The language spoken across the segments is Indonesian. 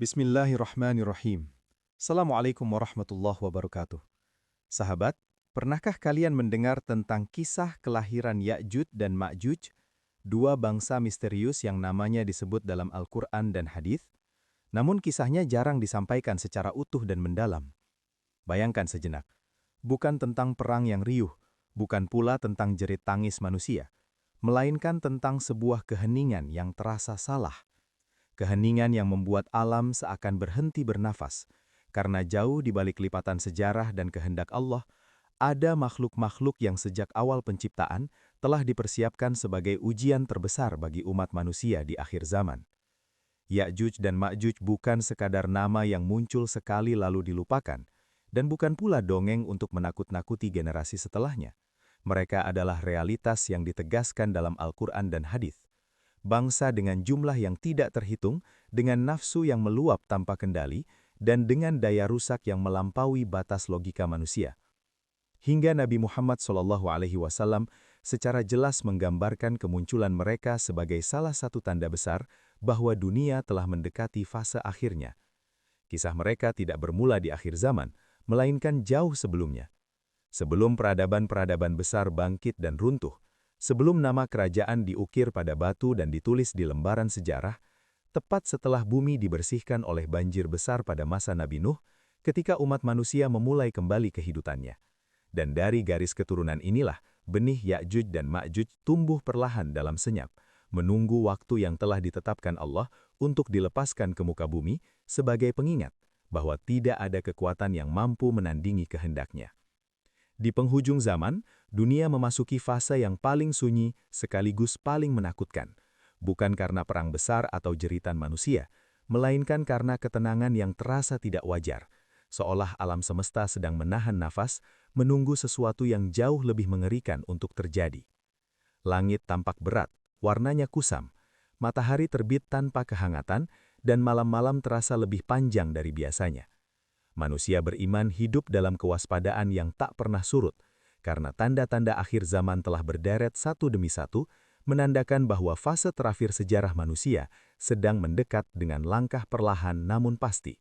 Bismillahirrahmanirrahim. Assalamualaikum warahmatullahi wabarakatuh. Sahabat, pernahkah kalian mendengar tentang kisah kelahiran Ya'juj dan Ma'juj, dua bangsa misterius yang namanya disebut dalam Al-Quran dan hadis? Namun kisahnya jarang disampaikan secara utuh dan mendalam. Bayangkan sejenak, bukan tentang perang yang riuh, bukan pula tentang jerit tangis manusia, melainkan tentang sebuah keheningan yang terasa salah. Keheningan yang membuat alam seakan berhenti bernafas, karena jauh di balik lipatan sejarah dan kehendak Allah, ada makhluk-makhluk yang sejak awal penciptaan telah dipersiapkan sebagai ujian terbesar bagi umat manusia di akhir zaman. Ya'juj dan Ma'juj bukan sekadar nama yang muncul sekali lalu dilupakan, dan bukan pula dongeng untuk menakut-nakuti generasi setelahnya. Mereka adalah realitas yang ditegaskan dalam Al-Quran dan hadis. Bangsa dengan jumlah yang tidak terhitung, dengan nafsu yang meluap tanpa kendali, dan dengan daya rusak yang melampaui batas logika manusia. Hingga Nabi Muhammad SAW secara jelas menggambarkan kemunculan mereka sebagai salah satu tanda besar bahwa dunia telah mendekati fase akhirnya. Kisah mereka tidak bermula di akhir zaman, melainkan jauh sebelumnya. Sebelum peradaban-peradaban besar bangkit dan runtuh, sebelum nama kerajaan diukir pada batu dan ditulis di lembaran sejarah, tepat setelah bumi dibersihkan oleh banjir besar pada masa Nabi Nuh, ketika umat manusia memulai kembali kehidupannya. Dan dari garis keturunan inilah, benih Ya'juj dan Ma'juj tumbuh perlahan dalam senyap, menunggu waktu yang telah ditetapkan Allah untuk dilepaskan ke muka bumi sebagai pengingat bahwa tidak ada kekuatan yang mampu menandingi kehendaknya. Di penghujung zaman, dunia memasuki fase yang paling sunyi sekaligus paling menakutkan, bukan karena perang besar atau jeritan manusia, melainkan karena ketenangan yang terasa tidak wajar, seolah alam semesta sedang menahan nafas, menunggu sesuatu yang jauh lebih mengerikan untuk terjadi. Langit tampak berat, warnanya kusam, matahari terbit tanpa kehangatan, dan malam-malam terasa lebih panjang dari biasanya. Manusia beriman hidup dalam kewaspadaan yang tak pernah surut, karena tanda-tanda akhir zaman telah berderet satu demi satu, menandakan bahwa fase terakhir sejarah manusia sedang mendekat dengan langkah perlahan namun pasti.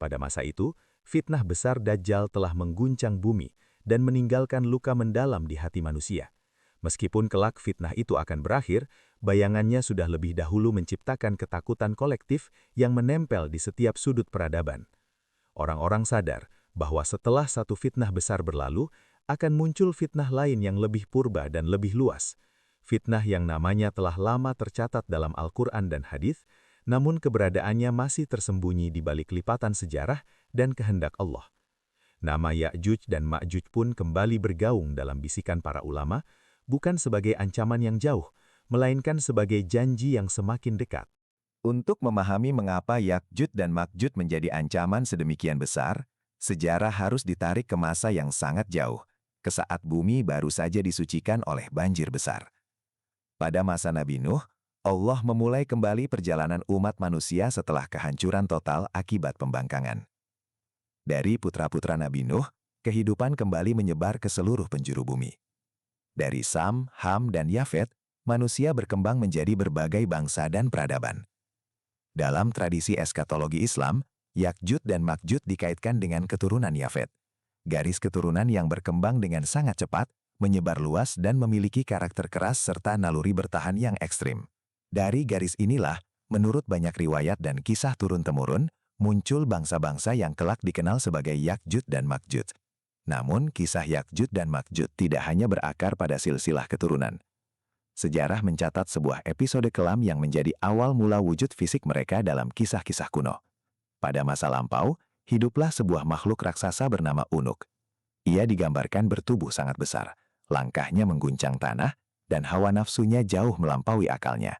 Pada masa itu, fitnah besar Dajjal telah mengguncang bumi dan meninggalkan luka mendalam di hati manusia. Meskipun kelak fitnah itu akan berakhir, bayangannya sudah lebih dahulu menciptakan ketakutan kolektif yang menempel di setiap sudut peradaban. Orang-orang sadar bahwa setelah satu fitnah besar berlalu, akan muncul fitnah lain yang lebih purba dan lebih luas. Fitnah yang namanya telah lama tercatat dalam Al-Quran dan hadis, namun keberadaannya masih tersembunyi di balik lipatan sejarah dan kehendak Allah. Nama Ya'juj dan Ma'juj pun kembali bergaung dalam bisikan para ulama, bukan sebagai ancaman yang jauh, melainkan sebagai janji yang semakin dekat. Untuk memahami mengapa Ya'juj dan Ma'juj menjadi ancaman sedemikian besar, sejarah harus ditarik ke masa yang sangat jauh, ke saat bumi baru saja disucikan oleh banjir besar. Pada masa Nabi Nuh, Allah memulai kembali perjalanan umat manusia setelah kehancuran total akibat pembangkangan. Dari putra-putra Nabi Nuh, kehidupan kembali menyebar ke seluruh penjuru bumi. Dari Sam, Ham, dan Yafet, manusia berkembang menjadi berbagai bangsa dan peradaban. Dalam tradisi eskatologi Islam, Ya'juj dan Ma'juj dikaitkan dengan keturunan Yafet. Garis keturunan yang berkembang dengan sangat cepat, menyebar luas dan memiliki karakter keras serta naluri bertahan yang ekstrim. Dari garis inilah, menurut banyak riwayat dan kisah turun-temurun, muncul bangsa-bangsa yang kelak dikenal sebagai Ya'juj dan Ma'juj. Namun, kisah Ya'juj dan Ma'juj tidak hanya berakar pada silsilah keturunan. Sejarah mencatat sebuah episode kelam yang menjadi awal mula wujud fisik mereka dalam kisah-kisah kuno. Pada masa lampau, hiduplah sebuah makhluk raksasa bernama Unuk. Ia digambarkan bertubuh sangat besar, langkahnya mengguncang tanah, dan hawa nafsunya jauh melampaui akalnya.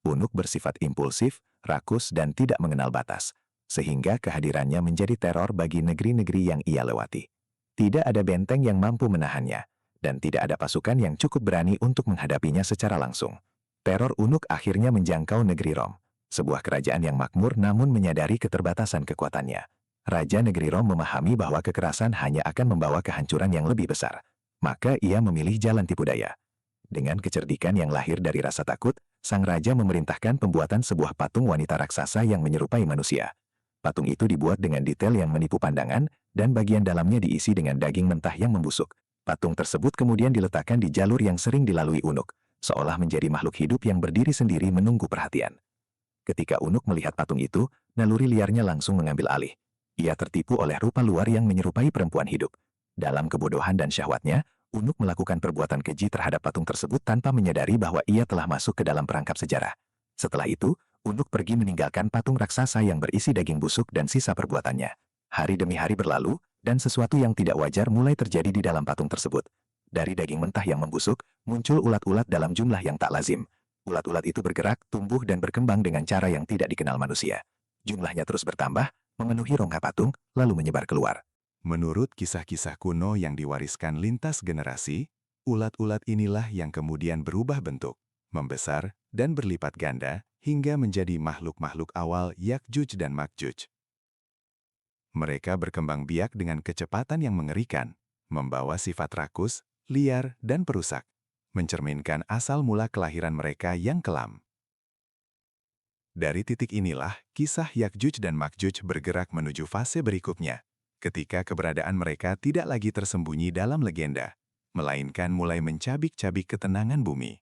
Unuk bersifat impulsif, rakus, dan tidak mengenal batas, sehingga kehadirannya menjadi teror bagi negeri-negeri yang ia lewati. Tidak ada benteng yang mampu menahannya, dan tidak ada pasukan yang cukup berani untuk menghadapinya secara langsung. Teror Unuk akhirnya menjangkau negeri Rom, sebuah kerajaan yang makmur namun menyadari keterbatasan kekuatannya. Raja negeri Rom memahami bahwa kekerasan hanya akan membawa kehancuran yang lebih besar. Maka ia memilih jalan tipu daya. Dengan kecerdikan yang lahir dari rasa takut, sang raja memerintahkan pembuatan sebuah patung wanita raksasa yang menyerupai manusia. Patung itu dibuat dengan detail yang menipu pandangan, dan bagian dalamnya diisi dengan daging mentah yang membusuk. Patung tersebut kemudian diletakkan di jalur yang sering dilalui Unuk, seolah menjadi makhluk hidup yang berdiri sendiri menunggu perhatian. Ketika Unuk melihat patung itu, naluri liarnya langsung mengambil alih. Ia tertipu oleh rupa luar yang menyerupai perempuan hidup. Dalam kebodohan dan syahwatnya, Unuk melakukan perbuatan keji terhadap patung tersebut tanpa menyadari bahwa ia telah masuk ke dalam perangkap sejarah. Setelah itu, Unuk pergi meninggalkan patung raksasa yang berisi daging busuk dan sisa perbuatannya. Hari demi hari berlalu, dan sesuatu yang tidak wajar mulai terjadi di dalam patung tersebut. Dari daging mentah yang membusuk, muncul ulat-ulat dalam jumlah yang tak lazim. Ulat-ulat itu bergerak, tumbuh dan berkembang dengan cara yang tidak dikenal manusia. Jumlahnya terus bertambah, memenuhi rongga patung, lalu menyebar keluar. Menurut kisah-kisah kuno yang diwariskan lintas generasi, ulat-ulat inilah yang kemudian berubah bentuk, membesar, dan berlipat ganda, hingga menjadi makhluk-makhluk awal Yakjuj dan Makjuj. Mereka berkembang biak dengan kecepatan yang mengerikan, membawa sifat rakus, liar, dan perusak, mencerminkan asal mula kelahiran mereka yang kelam. Dari titik inilah, kisah Yakjuj dan Makjuj bergerak menuju fase berikutnya, ketika keberadaan mereka tidak lagi tersembunyi dalam legenda, melainkan mulai mencabik-cabik ketenangan bumi.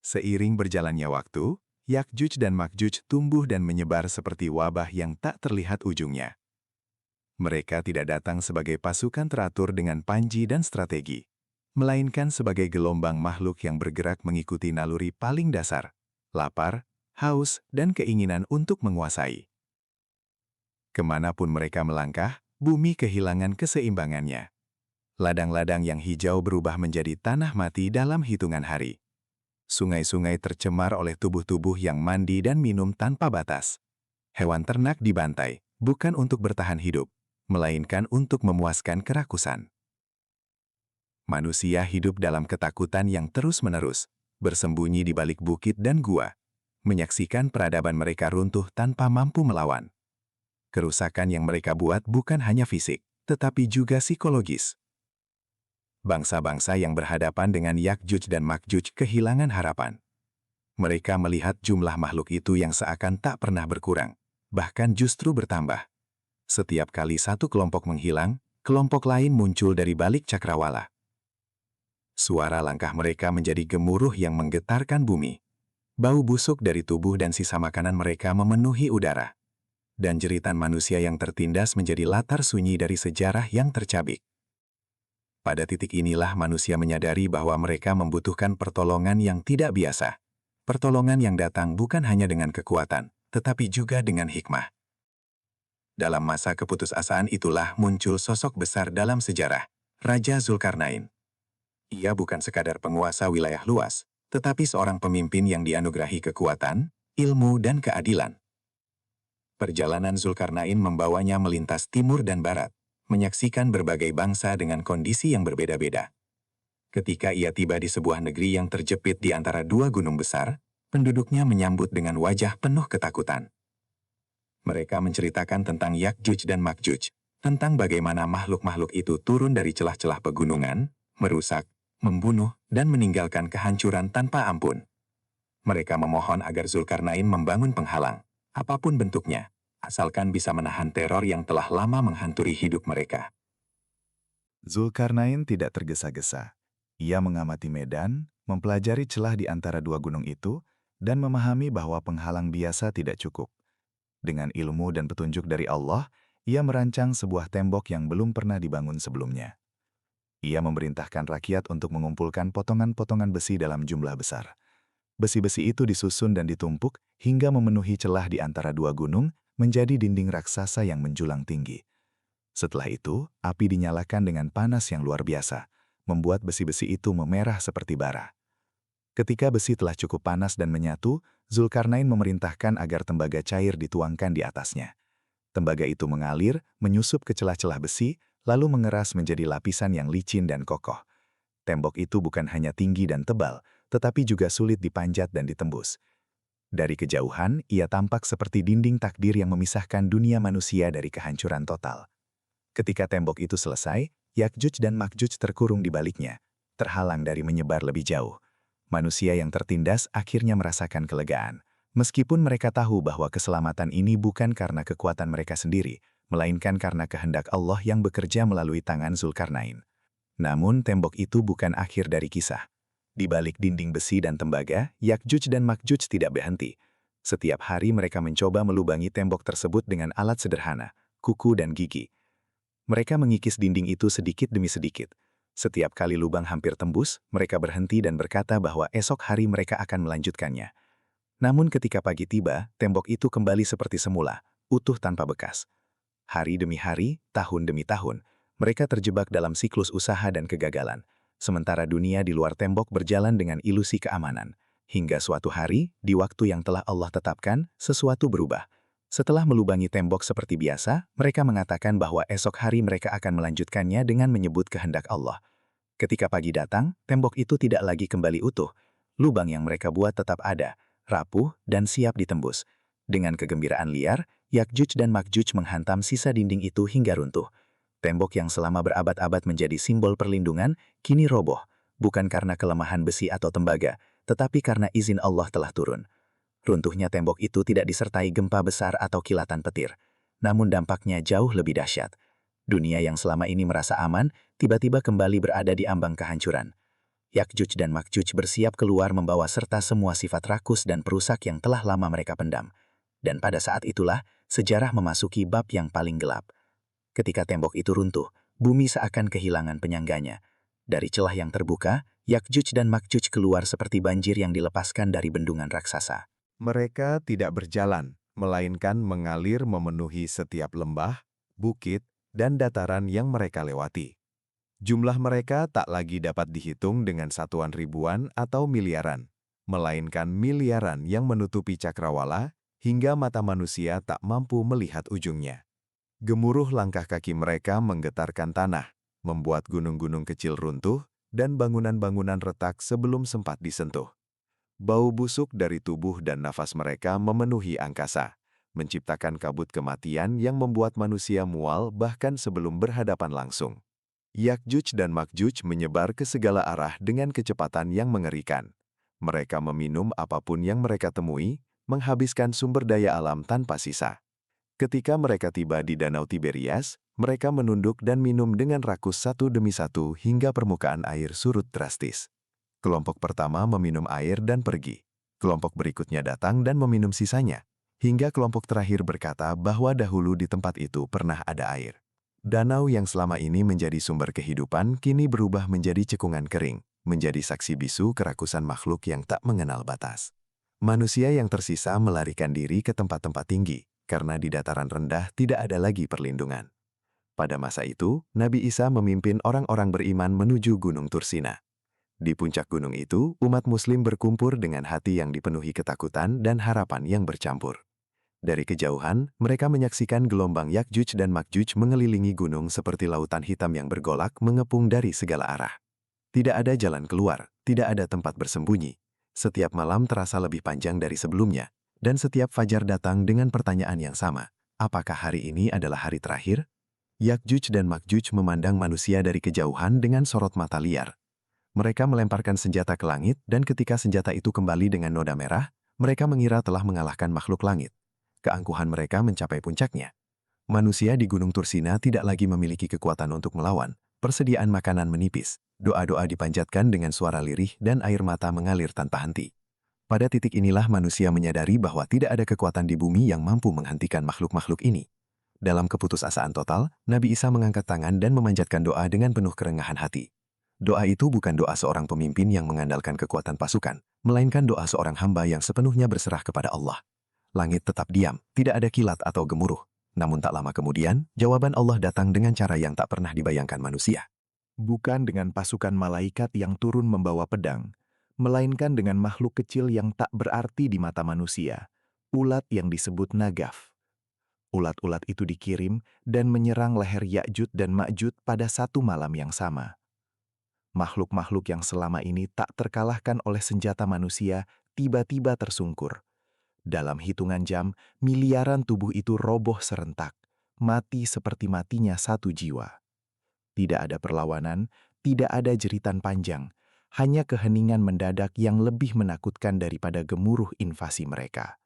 Seiring berjalannya waktu, Yakjuj dan Makjuj tumbuh dan menyebar seperti wabah yang tak terlihat ujungnya. Mereka tidak datang sebagai pasukan teratur dengan panji dan strategi, melainkan sebagai gelombang makhluk yang bergerak mengikuti naluri paling dasar, lapar, haus, dan keinginan untuk menguasai. Kemanapun mereka melangkah, bumi kehilangan keseimbangannya. Ladang-ladang yang hijau berubah menjadi tanah mati dalam hitungan hari. Sungai-sungai tercemar oleh tubuh-tubuh yang mandi dan minum tanpa batas. Hewan ternak dibantai, bukan untuk bertahan hidup, melainkan untuk memuaskan kerakusan. Manusia hidup dalam ketakutan yang terus-menerus, bersembunyi di balik bukit dan gua, menyaksikan peradaban mereka runtuh tanpa mampu melawan. Kerusakan yang mereka buat bukan hanya fisik, tetapi juga psikologis. Bangsa-bangsa yang berhadapan dengan Yakjuj dan Makjuj kehilangan harapan. Mereka melihat jumlah makhluk itu yang seakan tak pernah berkurang, bahkan justru bertambah. Setiap kali satu kelompok menghilang, kelompok lain muncul dari balik cakrawala. Suara langkah mereka menjadi gemuruh yang menggetarkan bumi. Bau busuk dari tubuh dan sisa makanan mereka memenuhi udara. Dan jeritan manusia yang tertindas menjadi latar sunyi dari sejarah yang tercabik. Pada titik inilah manusia menyadari bahwa mereka membutuhkan pertolongan yang tidak biasa. Pertolongan yang datang bukan hanya dengan kekuatan, tetapi juga dengan hikmah. Dalam masa keputusasaan itulah muncul sosok besar dalam sejarah, Raja Zulkarnain. Ia bukan sekadar penguasa wilayah luas, tetapi seorang pemimpin yang dianugerahi kekuatan, ilmu, dan keadilan. Perjalanan Zulkarnain membawanya melintas timur dan barat, menyaksikan berbagai bangsa dengan kondisi yang berbeda-beda. Ketika ia tiba di sebuah negeri yang terjepit di antara dua gunung besar, penduduknya menyambut dengan wajah penuh ketakutan. Mereka menceritakan tentang Yakjuj dan Makjuj, tentang bagaimana makhluk-makhluk itu turun dari celah-celah pegunungan, merusak, membunuh, dan meninggalkan kehancuran tanpa ampun. Mereka memohon agar Zulkarnain membangun penghalang, apapun bentuknya, asalkan bisa menahan teror yang telah lama menghantui hidup mereka. Zulkarnain tidak tergesa-gesa. Ia mengamati medan, mempelajari celah di antara dua gunung itu, dan memahami bahwa penghalang biasa tidak cukup. Dengan ilmu dan petunjuk dari Allah, ia merancang sebuah tembok yang belum pernah dibangun sebelumnya. Ia memerintahkan rakyat untuk mengumpulkan potongan-potongan besi dalam jumlah besar. Besi-besi itu disusun dan ditumpuk hingga memenuhi celah di antara dua gunung, menjadi dinding raksasa yang menjulang tinggi. Setelah itu, api dinyalakan dengan panas yang luar biasa, membuat besi-besi itu memerah seperti bara. Ketika besi telah cukup panas dan menyatu, Zulkarnain memerintahkan agar tembaga cair dituangkan di atasnya. Tembaga itu mengalir, menyusup ke celah-celah besi, lalu mengeras menjadi lapisan yang licin dan kokoh. Tembok itu bukan hanya tinggi dan tebal, tetapi juga sulit dipanjat dan ditembus. Dari kejauhan, ia tampak seperti dinding takdir yang memisahkan dunia manusia dari kehancuran total. Ketika tembok itu selesai, Yakjuj dan Makjuj terkurung di baliknya, terhalang dari menyebar lebih jauh. Manusia yang tertindas akhirnya merasakan kelegaan. Meskipun mereka tahu bahwa keselamatan ini bukan karena kekuatan mereka sendiri, melainkan karena kehendak Allah yang bekerja melalui tangan Zulkarnain. Namun tembok itu bukan akhir dari kisah. Di balik dinding besi dan tembaga, Yakjuj dan Makjuj tidak berhenti. Setiap hari mereka mencoba melubangi tembok tersebut dengan alat sederhana, kuku dan gigi. Mereka mengikis dinding itu sedikit demi sedikit. Setiap kali lubang hampir tembus, mereka berhenti dan berkata bahwa esok hari mereka akan melanjutkannya. Namun ketika pagi tiba, tembok itu kembali seperti semula, utuh tanpa bekas. Hari demi hari, tahun demi tahun, mereka terjebak dalam siklus usaha dan kegagalan. Sementara dunia di luar tembok berjalan dengan ilusi keamanan. Hingga suatu hari, di waktu yang telah Allah tetapkan, sesuatu berubah. Setelah melubangi tembok seperti biasa, mereka mengatakan bahwa esok hari mereka akan melanjutkannya dengan menyebut kehendak Allah. Ketika pagi datang, tembok itu tidak lagi kembali utuh. Lubang yang mereka buat tetap ada, rapuh dan siap ditembus. Dengan kegembiraan liar, Yakjuj dan Makjuj menghantam sisa dinding itu hingga runtuh. Tembok yang selama berabad-abad menjadi simbol perlindungan, kini roboh, bukan karena kelemahan besi atau tembaga, tetapi karena izin Allah telah turun. Runtuhnya tembok itu tidak disertai gempa besar atau kilatan petir. Namun dampaknya jauh lebih dahsyat. Dunia yang selama ini merasa aman, tiba-tiba kembali berada di ambang kehancuran. Yakjuj dan Makjuj bersiap keluar membawa serta semua sifat rakus dan perusak yang telah lama mereka pendam. Dan pada saat itulah, sejarah memasuki bab yang paling gelap. Ketika tembok itu runtuh, bumi seakan kehilangan penyangganya. Dari celah yang terbuka, Yakjuj dan Makjuj keluar seperti banjir yang dilepaskan dari bendungan raksasa. Mereka tidak berjalan, melainkan mengalir memenuhi setiap lembah, bukit, dan dataran yang mereka lewati. Jumlah mereka tak lagi dapat dihitung dengan satuan ribuan atau miliaran, melainkan miliaran yang menutupi cakrawala hingga mata manusia tak mampu melihat ujungnya. Gemuruh langkah kaki mereka menggetarkan tanah, membuat gunung-gunung kecil runtuh dan bangunan-bangunan retak sebelum sempat disentuh. Bau busuk dari tubuh dan nafas mereka memenuhi angkasa, menciptakan kabut kematian yang membuat manusia mual bahkan sebelum berhadapan langsung. Yakjuj dan Makjuj menyebar ke segala arah dengan kecepatan yang mengerikan. Mereka meminum apapun yang mereka temui, menghabiskan sumber daya alam tanpa sisa. Ketika mereka tiba di Danau Tiberias, mereka menunduk dan minum dengan rakus satu demi satu hingga permukaan air surut drastis. Kelompok pertama meminum air dan pergi. Kelompok berikutnya datang dan meminum sisanya. Hingga kelompok terakhir berkata bahwa dahulu di tempat itu pernah ada air. Danau yang selama ini menjadi sumber kehidupan kini berubah menjadi cekungan kering, menjadi saksi bisu kerakusan makhluk yang tak mengenal batas. Manusia yang tersisa melarikan diri ke tempat-tempat tinggi, karena di dataran rendah tidak ada lagi perlindungan. Pada masa itu, Nabi Isa memimpin orang-orang beriman menuju Gunung Tursina. Di puncak gunung itu, umat muslim berkumpul dengan hati yang dipenuhi ketakutan dan harapan yang bercampur. Dari kejauhan, mereka menyaksikan gelombang Yakjuj dan Makjuj mengelilingi gunung seperti lautan hitam yang bergolak mengepung dari segala arah. Tidak ada jalan keluar, tidak ada tempat bersembunyi. Setiap malam terasa lebih panjang dari sebelumnya, dan setiap fajar datang dengan pertanyaan yang sama. Apakah hari ini adalah hari terakhir? Yakjuj dan Makjuj memandang manusia dari kejauhan dengan sorot mata liar. Mereka melemparkan senjata ke langit, dan ketika senjata itu kembali dengan noda merah, mereka mengira telah mengalahkan makhluk langit. Keangkuhan mereka mencapai puncaknya. Manusia di Gunung Tursina tidak lagi memiliki kekuatan untuk melawan. Persediaan makanan menipis, doa-doa dipanjatkan dengan suara lirih, dan air mata mengalir tanpa henti. Pada titik inilah manusia menyadari bahwa tidak ada kekuatan di bumi yang mampu menghentikan makhluk-makhluk ini. Dalam keputusasaan total, Nabi Isa mengangkat tangan dan memanjatkan doa dengan penuh kerengahan hati. Doa itu bukan doa seorang pemimpin yang mengandalkan kekuatan pasukan, melainkan doa seorang hamba yang sepenuhnya berserah kepada Allah. Langit tetap diam, tidak ada kilat atau gemuruh. Namun tak lama kemudian, jawaban Allah datang dengan cara yang tak pernah dibayangkan manusia. Bukan dengan pasukan malaikat yang turun membawa pedang, melainkan dengan makhluk kecil yang tak berarti di mata manusia, ulat yang disebut Nagaf. Ulat-ulat itu dikirim dan menyerang leher Yakjud dan Makjud pada satu malam yang sama. Makhluk-makhluk yang selama ini tak terkalahkan oleh senjata manusia tiba-tiba tersungkur. Dalam hitungan jam, miliaran tubuh itu roboh serentak, mati seperti matinya satu jiwa. Tidak ada perlawanan, tidak ada jeritan panjang, hanya keheningan mendadak yang lebih menakutkan daripada gemuruh invasi mereka.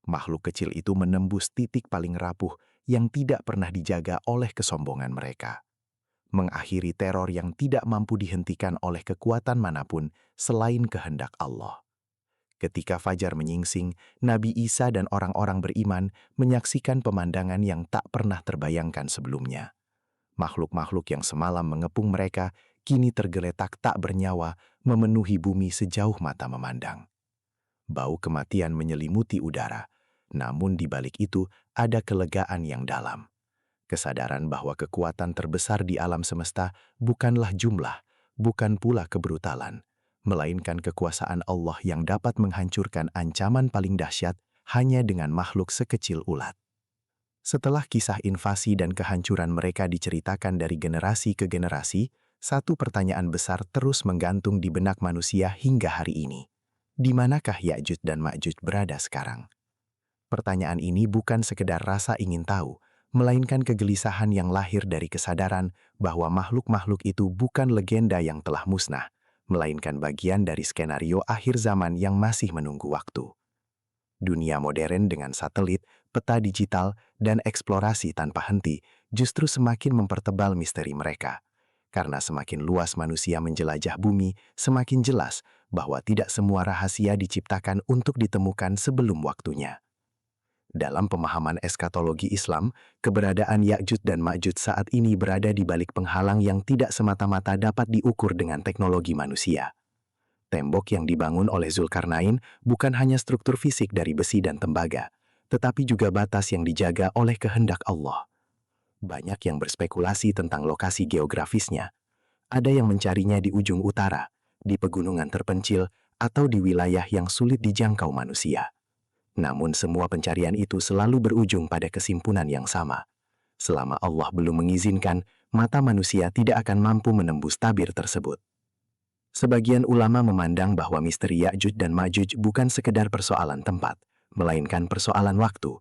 Makhluk kecil itu menembus titik paling rapuh yang tidak pernah dijaga oleh kesombongan mereka. Mengakhiri teror yang tidak mampu dihentikan oleh kekuatan manapun selain kehendak Allah. Ketika fajar menyingsing, Nabi Isa dan orang-orang beriman menyaksikan pemandangan yang tak pernah terbayangkan sebelumnya. Makhluk-makhluk yang semalam mengepung mereka kini tergeletak tak bernyawa memenuhi bumi sejauh mata memandang. Bau kematian menyelimuti udara, namun di balik itu ada kelegaan yang dalam. Kesadaran bahwa kekuatan terbesar di alam semesta bukanlah jumlah, bukan pula kebrutalan, melainkan kekuasaan Allah yang dapat menghancurkan ancaman paling dahsyat hanya dengan makhluk sekecil ulat. Setelah kisah invasi dan kehancuran mereka diceritakan dari generasi ke generasi, satu pertanyaan besar terus menggantung di benak manusia hingga hari ini. Di manakah Ya'juj dan Ma'juj berada sekarang? Pertanyaan ini bukan sekedar rasa ingin tahu, melainkan kegelisahan yang lahir dari kesadaran bahwa makhluk-makhluk itu bukan legenda yang telah musnah, melainkan bagian dari skenario akhir zaman yang masih menunggu waktu. Dunia modern dengan satelit, peta digital, dan eksplorasi tanpa henti justru semakin mempertebal misteri mereka. Karena semakin luas manusia menjelajah bumi, semakin jelas bahwa tidak semua rahasia diciptakan untuk ditemukan sebelum waktunya. Dalam pemahaman eskatologi Islam, keberadaan Ya'juj dan Ma'juj saat ini berada di balik penghalang yang tidak semata-mata dapat diukur dengan teknologi manusia. Tembok yang dibangun oleh Zulkarnain bukan hanya struktur fisik dari besi dan tembaga, tetapi juga batas yang dijaga oleh kehendak Allah. Banyak yang berspekulasi tentang lokasi geografisnya. Ada yang mencarinya di ujung utara, di pegunungan terpencil, atau di wilayah yang sulit dijangkau manusia. Namun semua pencarian itu selalu berujung pada kesimpulan yang sama. Selama Allah belum mengizinkan, mata manusia tidak akan mampu menembus tabir tersebut. Sebagian ulama memandang bahwa misteri Ya'juj dan Ma'juj bukan sekedar persoalan tempat, melainkan persoalan waktu.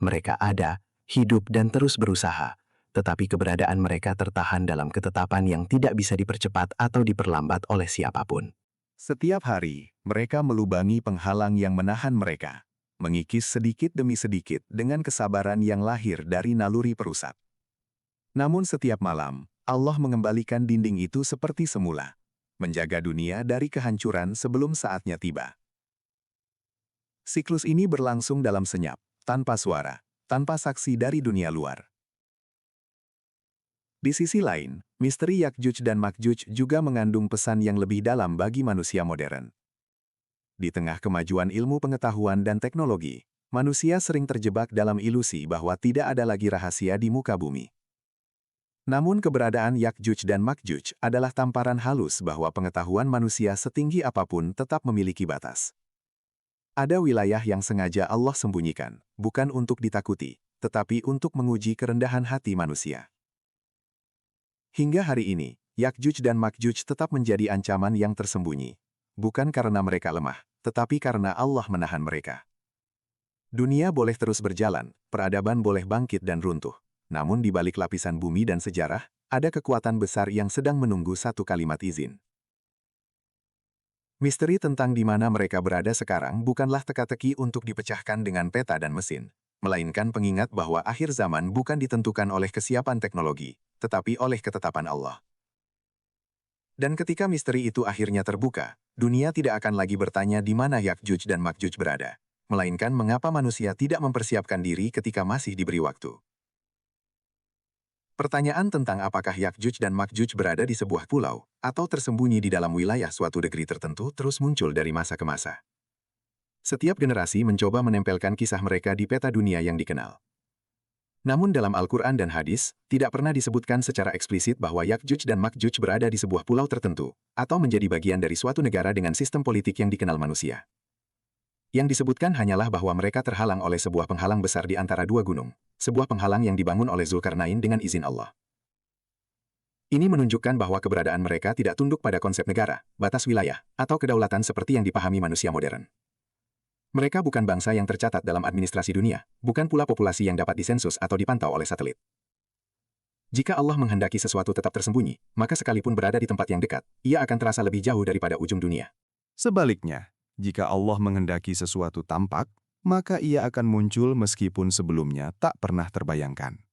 Mereka ada, hidup dan terus berusaha, tetapi keberadaan mereka tertahan dalam ketetapan yang tidak bisa dipercepat atau diperlambat oleh siapapun. Setiap hari, mereka melubangi penghalang yang menahan mereka, mengikis sedikit demi sedikit dengan kesabaran yang lahir dari naluri perusak. Namun setiap malam, Allah mengembalikan dinding itu seperti semula, menjaga dunia dari kehancuran sebelum saatnya tiba. Siklus ini berlangsung dalam senyap, tanpa suara, tanpa saksi dari dunia luar. Di sisi lain, misteri Ya'juj dan Ma'juj juga mengandung pesan yang lebih dalam bagi manusia modern. Di tengah kemajuan ilmu pengetahuan dan teknologi, manusia sering terjebak dalam ilusi bahwa tidak ada lagi rahasia di muka bumi. Namun keberadaan Ya'juj dan Ma'juj adalah tamparan halus bahwa pengetahuan manusia setinggi apapun tetap memiliki batas. Ada wilayah yang sengaja Allah sembunyikan, bukan untuk ditakuti, tetapi untuk menguji kerendahan hati manusia. Hingga hari ini, Ya'juj dan Ma'juj tetap menjadi ancaman yang tersembunyi. Bukan karena mereka lemah, tetapi karena Allah menahan mereka. Dunia boleh terus berjalan, peradaban boleh bangkit dan runtuh. Namun di balik lapisan bumi dan sejarah, ada kekuatan besar yang sedang menunggu satu kalimat izin. Misteri tentang di mana mereka berada sekarang bukanlah teka-teki untuk dipecahkan dengan peta dan mesin, melainkan pengingat bahwa akhir zaman bukan ditentukan oleh kesiapan teknologi, tetapi oleh ketetapan Allah. Dan ketika misteri itu akhirnya terbuka, dunia tidak akan lagi bertanya di mana Ya'juj dan Ma'juj berada, melainkan mengapa manusia tidak mempersiapkan diri ketika masih diberi waktu. Pertanyaan tentang apakah Ya'juj dan Ma'juj berada di sebuah pulau atau tersembunyi di dalam wilayah suatu negeri tertentu terus muncul dari masa ke masa. Setiap generasi mencoba menempelkan kisah mereka di peta dunia yang dikenal. Namun dalam Al-Quran dan hadis, tidak pernah disebutkan secara eksplisit bahwa Ya'juj dan Ma'juj berada di sebuah pulau tertentu, atau menjadi bagian dari suatu negara dengan sistem politik yang dikenal manusia. Yang disebutkan hanyalah bahwa mereka terhalang oleh sebuah penghalang besar di antara dua gunung, sebuah penghalang yang dibangun oleh Zulkarnain dengan izin Allah. Ini menunjukkan bahwa keberadaan mereka tidak tunduk pada konsep negara, batas wilayah, atau kedaulatan seperti yang dipahami manusia modern. Mereka bukan bangsa yang tercatat dalam administrasi dunia, bukan pula populasi yang dapat disensus atau dipantau oleh satelit. Jika Allah menghendaki sesuatu tetap tersembunyi, maka sekalipun berada di tempat yang dekat, ia akan terasa lebih jauh daripada ujung dunia. Sebaliknya, jika Allah menghendaki sesuatu tampak, maka ia akan muncul meskipun sebelumnya tak pernah terbayangkan.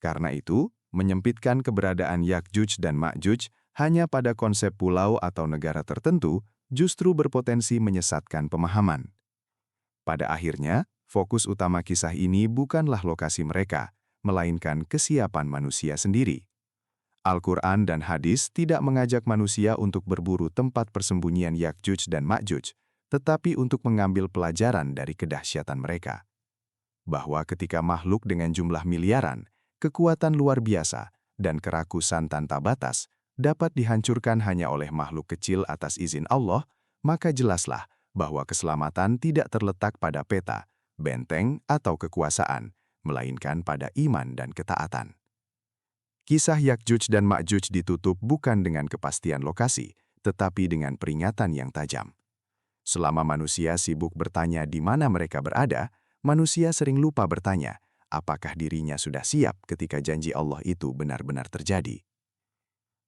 Karena itu, menyempitkan keberadaan Yakjuj dan Makjuj hanya pada konsep pulau atau negara tertentu justru berpotensi menyesatkan pemahaman. Pada akhirnya, fokus utama kisah ini bukanlah lokasi mereka, melainkan kesiapan manusia sendiri. Al-Quran dan hadis tidak mengajak manusia untuk berburu tempat persembunyian Yakjuj dan Makjuj, tetapi untuk mengambil pelajaran dari kedahsyatan mereka. Bahwa ketika makhluk dengan jumlah miliaran, kekuatan luar biasa, dan kerakusan tanpa batas dapat dihancurkan hanya oleh makhluk kecil atas izin Allah, maka jelaslah bahwa keselamatan tidak terletak pada peta, benteng, atau kekuasaan, melainkan pada iman dan ketaatan. Kisah Yakjuj dan Makjuj ditutup bukan dengan kepastian lokasi, tetapi dengan peringatan yang tajam. Selama manusia sibuk bertanya di mana mereka berada, manusia sering lupa bertanya, apakah dirinya sudah siap ketika janji Allah itu benar-benar terjadi.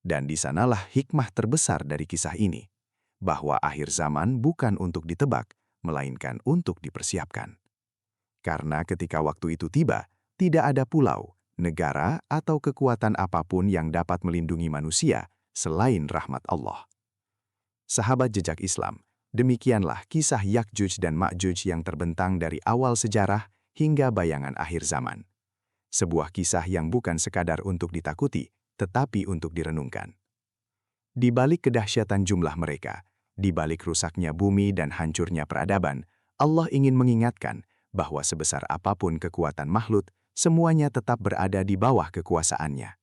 Dan di sanalah hikmah terbesar dari kisah ini, bahwa akhir zaman bukan untuk ditebak, melainkan untuk dipersiapkan. Karena ketika waktu itu tiba, tidak ada pulau, negara, atau kekuatan apapun yang dapat melindungi manusia selain rahmat Allah. Sahabat jejak Islam, demikianlah kisah Yakjuj dan Makjuj yang terbentang dari awal sejarah hingga bayangan akhir zaman. Sebuah kisah yang bukan sekadar untuk ditakuti, tetapi untuk direnungkan. Di balik kedahsyatan jumlah mereka, di balik rusaknya bumi dan hancurnya peradaban, Allah ingin mengingatkan bahwa sebesar apapun kekuatan makhluk, semuanya tetap berada di bawah kekuasaannya.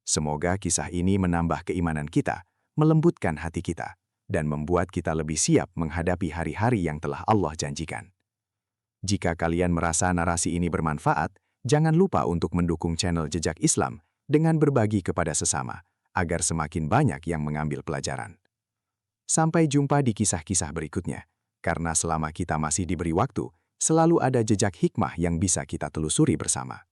Semoga kisah ini menambah keimanan kita, melembutkan hati kita, dan membuat kita lebih siap menghadapi hari-hari yang telah Allah janjikan. Jika kalian merasa narasi ini bermanfaat, jangan lupa untuk mendukung channel Jejak Islam dengan berbagi kepada sesama, agar semakin banyak yang mengambil pelajaran. Sampai jumpa di kisah-kisah berikutnya, karena selama kita masih diberi waktu, selalu ada jejak hikmah yang bisa kita telusuri bersama.